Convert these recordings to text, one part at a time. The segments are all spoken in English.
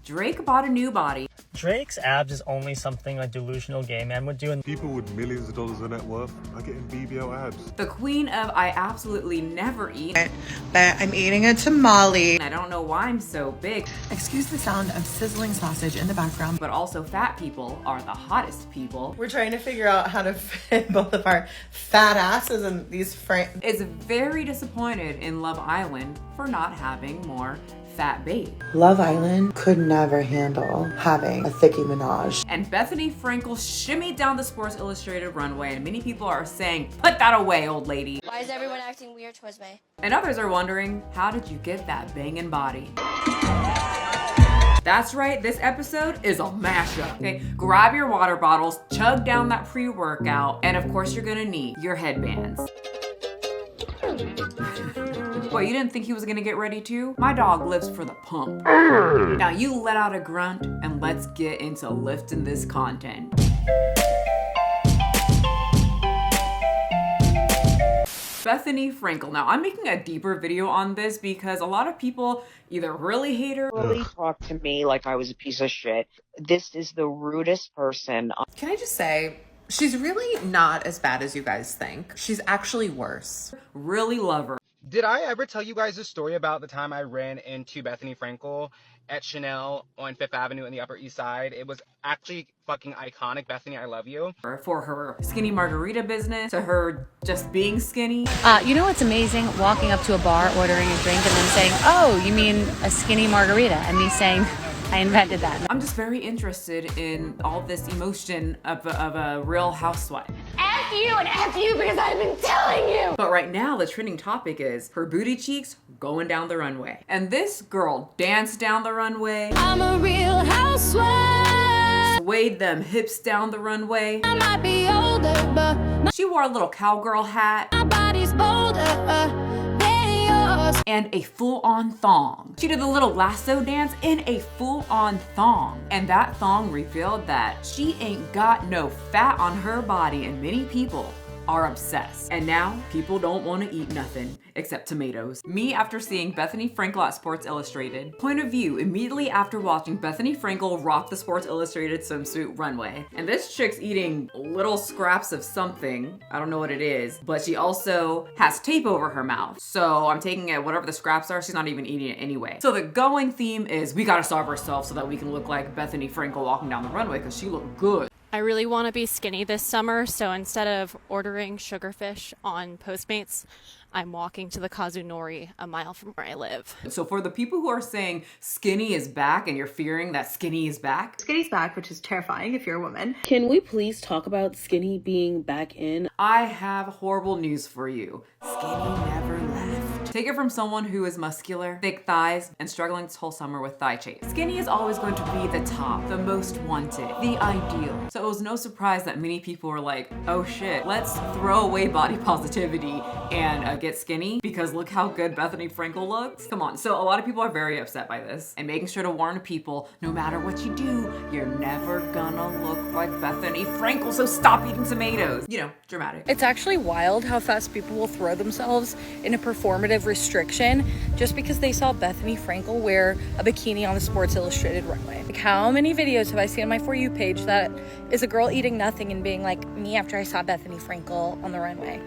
Drake bought a new body. Drake's abs is only something a delusional gay man would do. And people with millions of dollars of net worth are getting BBL abs. The queen of I absolutely never eat. But I'm eating a tamale. I don't know why I'm so big. Excuse the sound of sizzling sausage in the background. But also fat people are the hottest people. We're trying to figure out how to fit both of our fat asses in these frames. Is very disappointed in Love Island for not having more fat babe. Love Island could never handle having a thickie Minaj. And Bethenny Frankel shimmied down the Sports Illustrated runway, and many people are saying, put that away, old lady. Why is everyone acting weird towards me? And others are wondering, how did you get that banging body? That's right, this episode is a mashup, okay? Grab your water bottles, chug down that pre-workout, and of course you're gonna need your headbands. What, you didn't think he was gonna get ready too? My dog lives for the pump. Now you let out a grunt and let's get into lifting this content. Bethenny Frankel. Now I'm making a deeper video on this because a lot of people either really hate her. Really talk to me like I was a piece of shit. This is the rudest person. Can I just say, she's really not as bad as you guys think. She's actually worse. Really love her. Did I ever tell you guys a story about the time I ran into Bethenny Frankel at Chanel on Fifth Avenue in the Upper East Side? It was actually fucking iconic. Bethenny, I love you. For her skinny margarita business, to her just being skinny. You know what's amazing? Walking up to a bar, ordering a drink, and then saying, oh, you mean a skinny margarita? And me saying, I invented that. I'm just very interested in all this emotion of a real housewife. F you and F you because I've been telling you! But right now, the trending topic is her booty cheeks going down the runway. And this girl danced down the runway. I'm a real housewife. Swayed them hips down the runway. I might be older, but she wore a little cowgirl hat. my body's bolder than yours. And a full-on thong. She did the little lasso dance in a full-on thong. And that thong revealed that she ain't got no fat on her body, and many people are obsessed. And now people don't want to eat nothing except tomatoes. Me, after seeing Bethenny Frankel at Sports Illustrated. Point of view, immediately after watching Bethenny Frankel rock the Sports Illustrated swimsuit runway. And this chick's eating little scraps of something. I don't know what it is, but she also has tape over her mouth. So I'm taking it, whatever the scraps are, she's not even eating it anyway. So the going theme is we gotta starve ourselves so that we can look like Bethenny Frankel walking down the runway because she looked good. I really want to be skinny this summer, so instead of ordering sugarfish on Postmates, I'm walking to the Kazunori a mile from where I live. So for the people who are saying skinny is back and you're fearing that skinny is back. Skinny's back, which is terrifying if you're a woman. Can we please talk about skinny being back in? I have horrible news for you. Skinny never left. Take it from someone who is muscular, thick thighs, and struggling this whole summer with thigh chase. Skinny is always going to be the top, the most wanted, the ideal. So it was no surprise that many people were like, oh shit, let's throw away body positivity and get skinny because look how good Bethenny Frankel looks. Come on. So a lot of people are very upset by this and making sure to warn people, no matter what you do, you're never gonna look like Bethenny Frankel, so stop eating tomatoes. You know, dramatic. It's actually wild how fast people will throw themselves in a performative restriction just because they saw Bethenny Frankel wear a bikini on the Sports Illustrated runway. Like, how many videos have I seen on my For You page that is a girl eating nothing and being like, me after I saw Bethenny Frankel on the runway?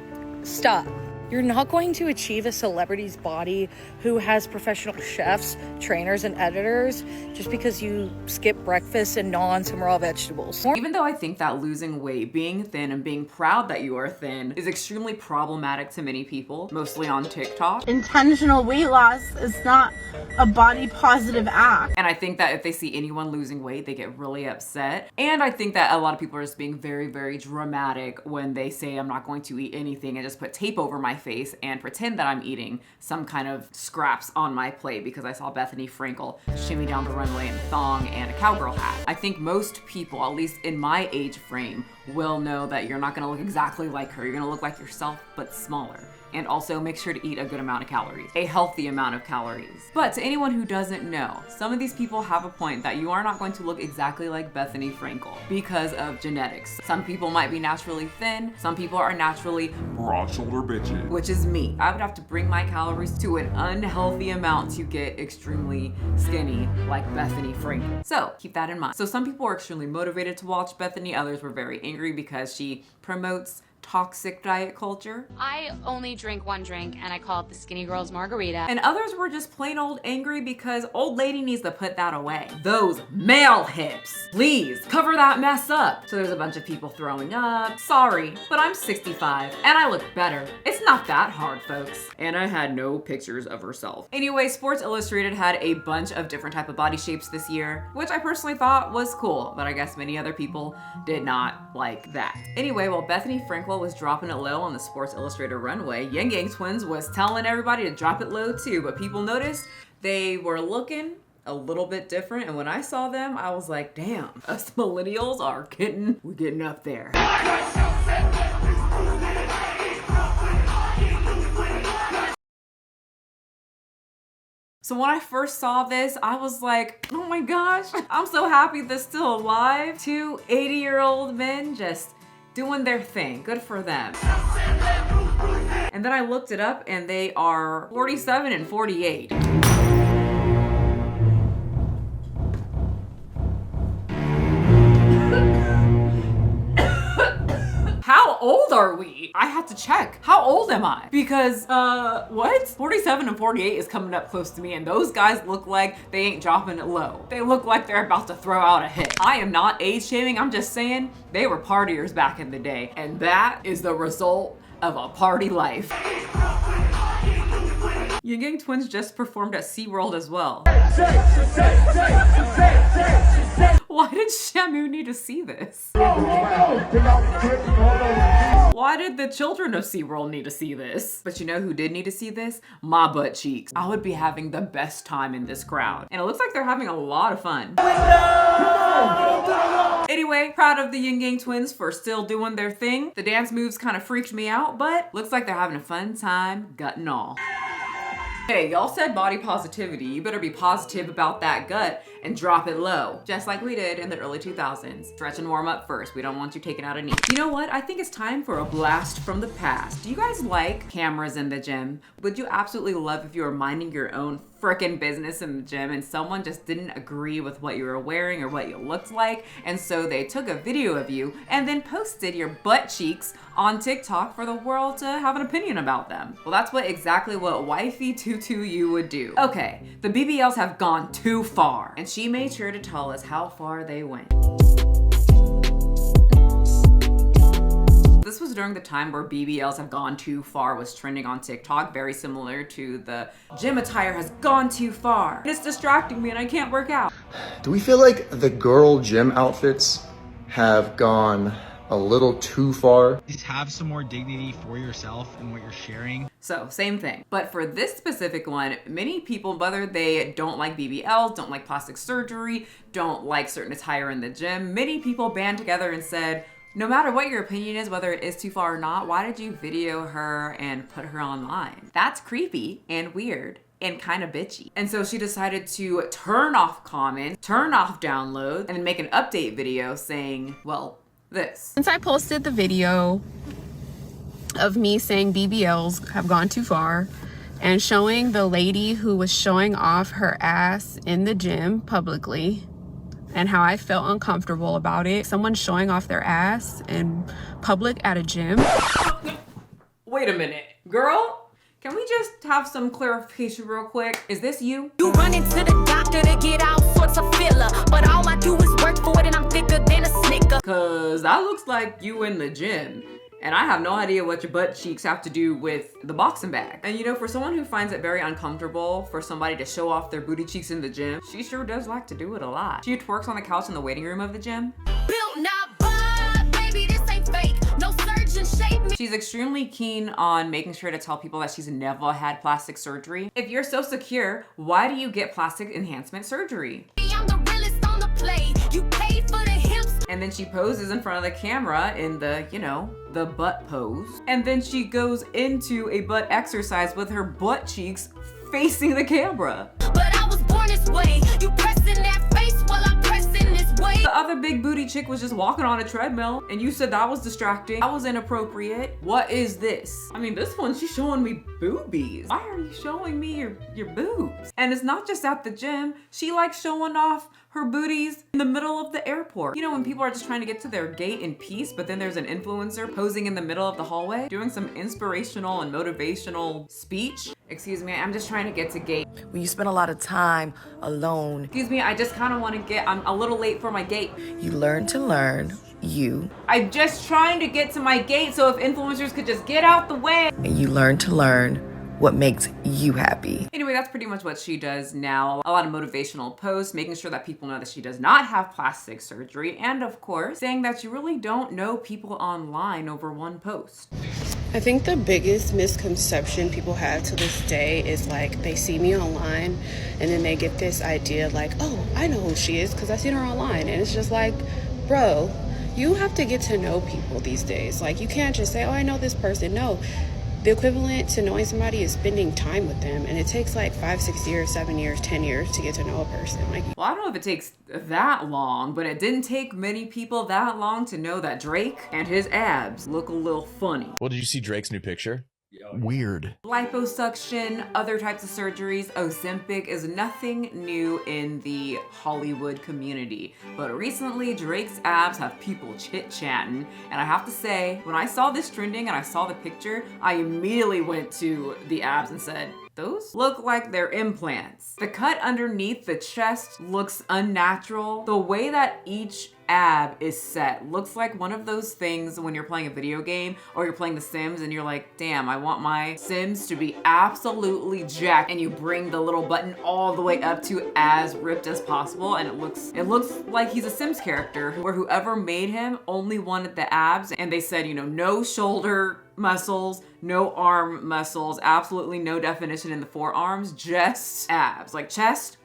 Stop. You're not going to achieve a celebrity's body who has professional chefs, trainers, and editors just because you skip breakfast and gnaw on some raw vegetables. Even though I think that losing weight, being thin, and being proud that you are thin is extremely problematic to many people, mostly on TikTok. Intentional weight loss is not a body positive act. And I think that if they see anyone losing weight, they get really upset. And I think that a lot of people are just being very, very dramatic when they say I'm not going to eat anything and just put tape over my face and pretend that I'm eating some kind of scraps on my plate because I saw Bethenny Frankel shimmy down the runway in a thong and a cowgirl hat. I think most people, at least in my age frame, will know that you're not gonna look exactly like her. You're gonna look like yourself, but smaller. And also make sure to eat a good amount of calories, a healthy amount of calories. But to anyone who doesn't know, some of these people have a point that you are not going to look exactly like Bethenny Frankel because of genetics. Some people might be naturally thin, some people are naturally broad shoulder bitches, which is me. I would have to bring my calories to an unhealthy amount to get extremely skinny like Bethenny Frankel. So keep that in mind. So some people are extremely motivated to watch Bethenny, others were very angry because she promotes toxic diet culture. I only drink one drink and I call it the Skinny Girls Margarita. And others were just plain old angry because old lady needs to put that away. Those male hips, please cover that mess up. So there's a bunch of people throwing up. Sorry, but I'm 65 and I look better. It's not that hard, folks. And I had no pictures of herself. Anyway, Sports Illustrated had a bunch of different type of body shapes this year, which I personally thought was cool, but I guess many other people did not like that. Anyway, while Bethenny Frankel was dropping it low on the Sports Illustrated runway, Ying Twins was telling everybody to drop it low too, but people noticed they were looking a little bit different, and when I saw them, I was like, damn, us millennials we're getting up there. So when I first saw this, I was like, oh my gosh, I'm so happy they're still alive. 2 80-year-old men just doing their thing. Good for them. And then I looked it up and they are 47 and 48. How old are we? I had to check. How old am I? Because, what? 47 and 48 is coming up close to me, and those guys look like they ain't dropping it low. They look like they're about to throw out a hit. I am not age shaming, I'm just saying they were partiers back in the day, and that is the result of a party life. Ying Twins just performed at SeaWorld as well. Why did Shamu need to see this? Why did the children of SeaWorld need to see this? But you know who did need to see this? My butt cheeks. I would be having the best time in this crowd. And it looks like they're having a lot of fun. Anyway, proud of the Ying Twins for still doing their thing. The dance moves kind of freaked me out, but looks like they're having a fun time, gut and all. Hey, y'all said body positivity. You better be positive about that gut and drop it low, just like we did in the early 2000s. Stretch and warm up first. We don't want you taking out a knee. You know what? I think it's time for a blast from the past. Do you guys like cameras in the gym? Would you absolutely love if you were minding your own frickin' business in the gym and someone just didn't agree with what you were wearing or what you looked like, and so they took a video of you and then posted your butt cheeks on TikTok for the world to have an opinion about them? Well, that's exactly what Wifey Tutu you would do. Okay, the BBLs have gone too far, and she made sure to tell us how far they went. This was during the time where BBLs have gone too far was trending on TikTok, very similar to the gym attire has gone too far. It's distracting me and I can't work out. Do we feel like the girl gym outfits have gone a little too far? Just have some more dignity for yourself and what you're sharing. So, same thing. But for this specific one, many people, whether they don't like BBLs, don't like plastic surgery, don't like certain attire in the gym, many people band together and said, no matter what your opinion is, whether it is too far or not, why did you video her and put her online? That's creepy and weird and kind of bitchy. And so she decided to turn off comments, turn off downloads, and then make an update video saying, well, this. Since I posted the video of me saying BBLs have gone too far and showing the lady who was showing off her ass in the gym publicly and how I felt uncomfortable about it, someone showing off their ass in public at a gym. Wait a minute, girl? Can we just have some clarification real quick? Is this you? You run into the doctor to get all sorts of filler, but all I do is work for it and I'm thicker than a Snicker. Cause that looks like you in the gym. And I have no idea what your butt cheeks have to do with the boxing bag. And you know, for someone who finds it very uncomfortable for somebody to show off their booty cheeks in the gym, she sure does like to do it a lot. She twerks on the couch in the waiting room of the gym. Built not bad, baby, this ain't fake. No surgeon shape me. She's extremely keen on making sure to tell people that she's never had plastic surgery. If you're so secure, why do you get plastic enhancement surgery? I'm the realest on the play. You paid for the hips, And then she poses in front of the camera in the, you know, the butt pose. And then she goes into a butt exercise with her butt cheeks facing the camera. But I was born this way. You pressing that face while I'm pressing this way. The other big booty chick was just walking on a treadmill and you said that was distracting. That was inappropriate. What is this? I mean, this one, she's showing me boobies. Why are you showing me your boobs? And it's not just at the gym. She likes showing off her booties in the middle of the airport. You know, when people are just trying to get to their gate in peace, but then there's an influencer posing in the middle of the hallway, doing some inspirational and motivational speech. Excuse me, I'm just trying to get to gate. When you spend a lot of time alone. Excuse me, I just kind of want to get, I'm a little late for my gate. You learn to learn you. I'm just trying to get to my gate, so if influencers could just get out the way. And you learn to learn what makes you happy. Anyway, that's pretty much what she does now. A lot of motivational posts, making sure that people know that she does not have plastic surgery, and of course, saying that you really don't know people online over one post. I think the biggest misconception people have to this day is like they see me online and then they get this idea like, oh, I know who she is because I seen her online. And it's just like, bro, you have to get to know people these days. Like, you can't just say, oh, I know this person. No. The equivalent to knowing somebody is spending time with them, and it takes like 5, 6 years, 7 years, 10 years to get to know a person. Like, well, I don't know if it takes that long, but it didn't take many people that long to know that Drake and his abs look a little funny. Well, did you see Drake's new picture? Weird. Liposuction, other types of surgeries, Ozempic is nothing new in the Hollywood community. But recently, Drake's abs have people chit-chatting. And I have to say, when I saw this trending and I saw the picture, I immediately went to the abs and said, those look like they're implants. The cut underneath the chest looks unnatural. The way that each ab is set looks like one of those things when you're playing a video game or you're playing The Sims and you're like, damn, I want my Sims to be absolutely jacked, and you bring the little button all the way up to as ripped as possible, and it looks like he's a Sims character where whoever made him only wanted the abs, and they said, you know, no shoulder muscles, no arm muscles, absolutely no definition in the forearms, just abs. Like chest,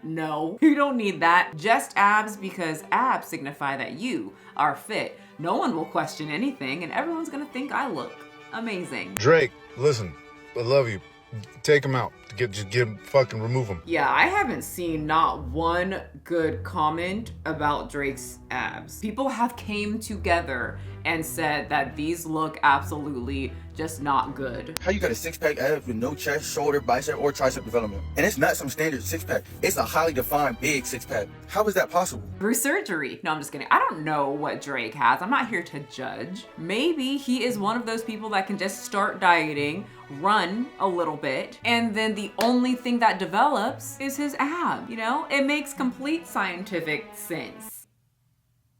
no, you don't need that. Just abs, because abs signify that you are fit. No one will question anything and everyone's gonna think I look amazing. Drake, listen, I love you. Take him out. Fucking remove him. Yeah, I haven't seen not one good comment about Drake's abs. People have came together and said that these look absolutely just not good. How you got a six-pack abs with no chest, shoulder, bicep, or tricep development? And it's not some standard six-pack. It's a highly defined big six-pack. How is that possible? Through surgery. No, I'm just kidding. I don't know what Drake has. I'm not here to judge. Maybe he is one of those people that can just start dieting, run a little bit, and then the only thing that develops is his ab. You know, it makes complete scientific sense.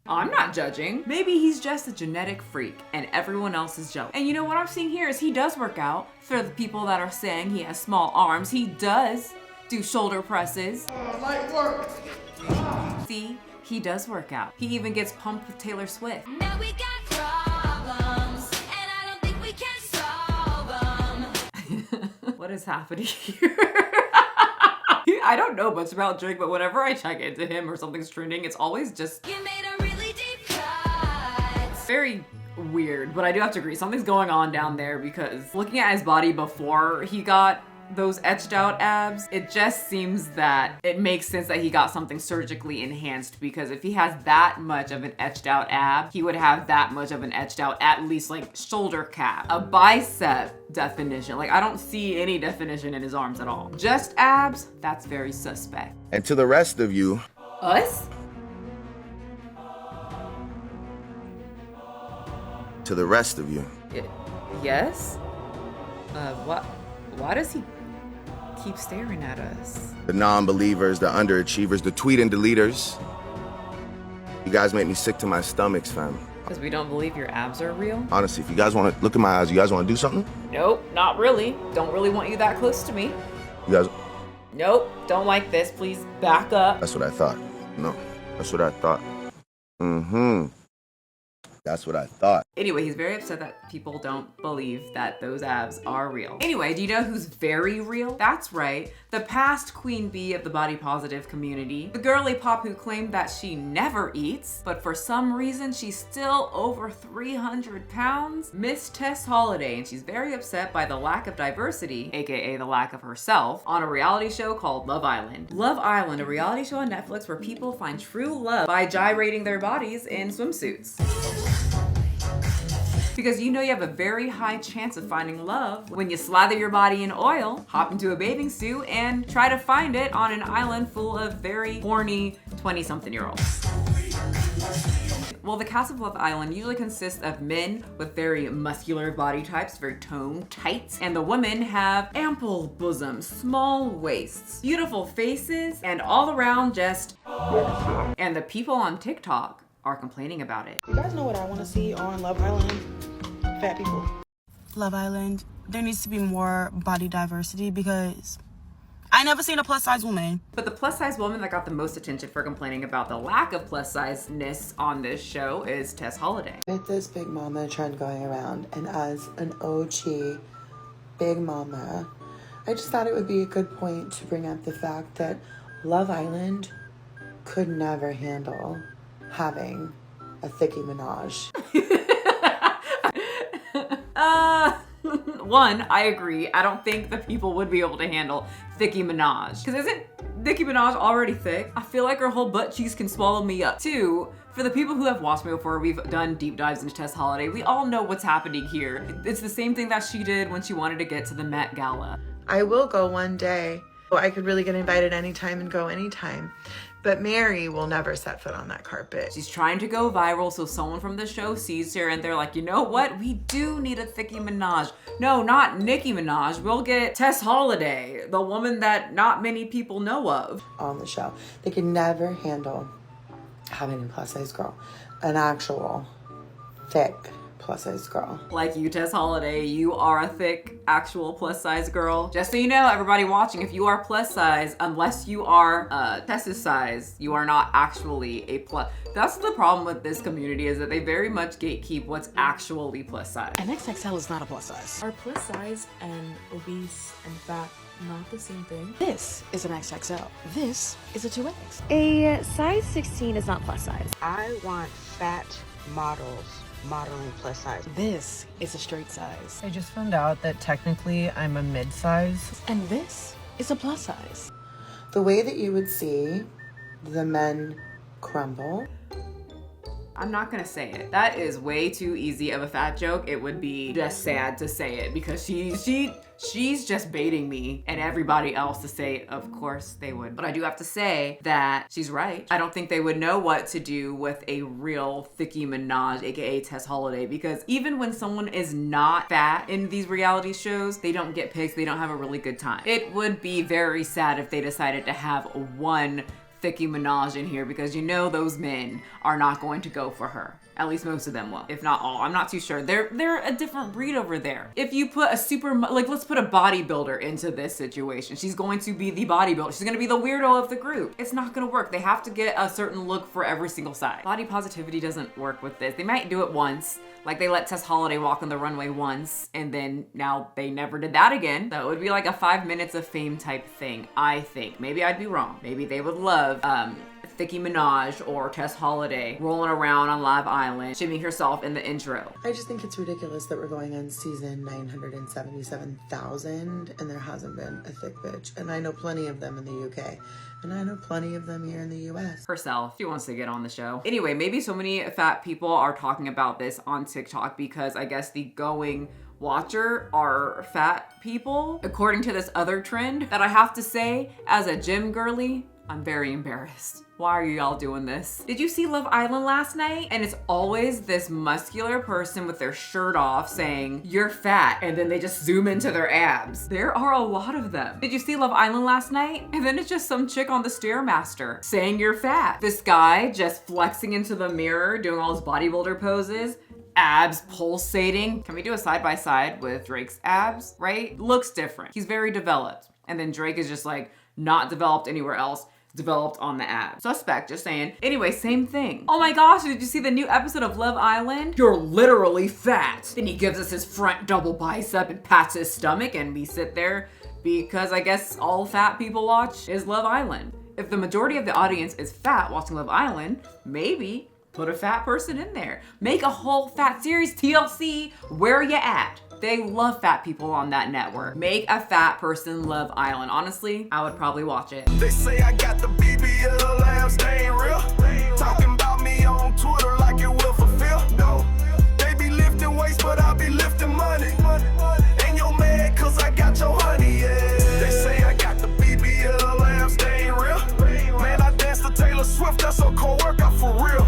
I'm not judging. Maybe he's just a genetic freak and everyone else is jealous. And you know what I'm seeing here is he does work out. For the people that are saying he has small arms, he does do shoulder presses. Light work. See, he does work out. He even gets pumped with Taylor Swift. Now we got problems, and I don't think we can solve them. What is happening here? I don't know much about Drake, but whenever I check into him or something's trending, it's always just very weird. But I do have to agree, something's going on down there, because looking at his body before he got those etched out abs, it just seems that it makes sense that he got something surgically enhanced, because if he has that much of an etched out ab, he would have that much of an etched out, at least like shoulder cap, a bicep definition. Like, I don't see any definition in his arms at all. Just abs, that's very suspect. And to the rest of you. Us? To the rest of you. Yes? Why does he keep staring at us? The non-believers, the underachievers, the tweet and deleters. You guys make me sick to my stomachs, fam. Because we don't believe your abs are real? Honestly, if you guys want to look in my eyes, you guys want to do something? Nope, not really. Don't really want you that close to me. You guys? Nope, don't like this. Please back up. That's what I thought. No, that's what I thought. That's what I thought. Anyway, he's very upset that people don't believe that those abs are real. Anyway, do you know who's very real? That's right, the past queen bee of the body positive community. The girly pop who claimed that she never eats, but for some reason she's still over 300 pounds. Miss Tess Holliday, and she's very upset by the lack of diversity, aka the lack of herself, on a reality show called Love Island. Love Island, a reality show on Netflix where people find true love by gyrating their bodies in swimsuits. Because you know you have a very high chance of finding love when you slather your body in oil, hop into a bathing suit, and try to find it on an island full of very horny 20-something-year-olds. Well, the cast of Love Island usually consists of men with very muscular body types, very toned, tight, and the women have ample bosoms, small waists, beautiful faces, and all around just and the people on TikTok are complaining about it. You guys know what I want to see on Love Island? Fat people. Love Island, there needs to be more body diversity because I never seen a plus size woman. But the plus size woman that got the most attention for complaining about the lack of plus size-ness on this show is Tess Holliday. With this big mama trend going around, and as an OG big mama, I just thought it would be a good point to bring up the fact that Love Island could never handle having a thickie Minaj. One, I agree. I don't think the people would be able to handle Thickie Minaj. Because isn't Nicki Minaj already thick? I feel like her whole butt cheeks can swallow me up. Two, for the people who have watched me before, we've done deep dives into Tess Holliday. We all know what's happening here. It's the same thing that she did when she wanted to get to the Met Gala. I will go one day. I could really get invited anytime and go anytime. But Mary will never set foot on that carpet. She's trying to go viral so someone from the show sees her and they're like, you know what? We do need a Thickie Minaj. No, not Nicki Minaj. We'll get Tess Holliday, the woman that not many people know of. On the show. They can never handle having a plus size girl. An actual thick plus size girl. Like you, Tess Holliday, you are a thick, actual plus size girl. Just so you know, everybody watching, if you are plus size, unless you are Tess's size, you are not actually a plus. That's the problem with this community, is that they very much gatekeep what's actually plus size. An XXL is not a plus size. Are plus size and obese and fat not the same thing? This is an XXL. This is a 2X. A size 16 is not plus size. I want fat models modeling plus size. This is a straight size. I just found out that technically I'm a mid-size. And this is a plus size. The way that you would see the men crumble. I'm not gonna say it. That is way too easy of a fat joke. It would be just sad to say it because she's just baiting me and everybody else to say it. Of course they would. But I do have to say that she's right. I don't think they would know what to do with a real Thickie Minaj, aka Tess Holliday, because even when someone is not fat in these reality shows, they don't get picked, they don't have a really good time. It would be very sad if they decided to have one Thickie Minaj in here, because you know those men are not going to go for her. At least most of them will, if not all. I'm not too sure. They're a different breed over there. If you put let's put a bodybuilder into this situation. She's going to be the bodybuilder. She's gonna be the weirdo of the group. It's not gonna work. They have to get a certain look for every single side. Body positivity doesn't work with this. They might do it once. Like they let Tess Holliday walk on the runway once, and then now they never did that again. So it would be like a 5 minutes of fame type thing, I think. Maybe I'd be wrong. Maybe they would love Thickie Minaj or Tess Holliday rolling around on Live Island, shimmying herself in the intro. I just think it's ridiculous that we're going on season 977,000 and there hasn't been a thick bitch. And I know plenty of them in the UK. And I know plenty of them here in the US. Herself, she wants to get on the show. Anyway, maybe so many fat people are talking about this on TikTok because I guess the going watcher are fat people, according to this other trend that I have to say, as a gym girly, I'm very embarrassed. Why are y'all doing this? Did you see Love Island last night? And it's always this muscular person with their shirt off saying, "You're fat," and then they just zoom into their abs. There are a lot of them. Did you see Love Island last night? And then it's just some chick on the Stairmaster saying you're fat. This guy just flexing into the mirror, doing all his bodybuilder poses, abs pulsating. Can we do a side-by-side with Drake's abs, right? Looks different. He's very developed. And then Drake is just like not developed anywhere else. developed on the app. Suspect, just saying. Anyway, same thing. Oh my gosh, did you see the new episode of Love Island? You're literally fat. Then he gives us his front double bicep and pats his stomach, and we sit there because I guess all fat people watch is Love Island. If the majority of the audience is fat watching Love Island, maybe put a fat person in there. Make a whole fat series, TLC, where you at? They love fat people on that network. Make a fat person Love Island. Honestly, I would probably watch it. They say I got the BBL labs, they ain't real. Talking about me on Twitter like it will fulfill. No, they be lifting weights, but I be lifting money. And you're mad cause I got your honey, yeah. They say I got the BBL labs, they ain't real. Man, I dance to Taylor Swift, that's a cold workout for real.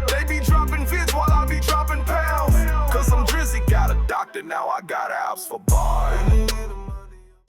They be dropping vids while I be dropping pounds. Cause I'm Drizzy, got a doctor, now I got apps for bars.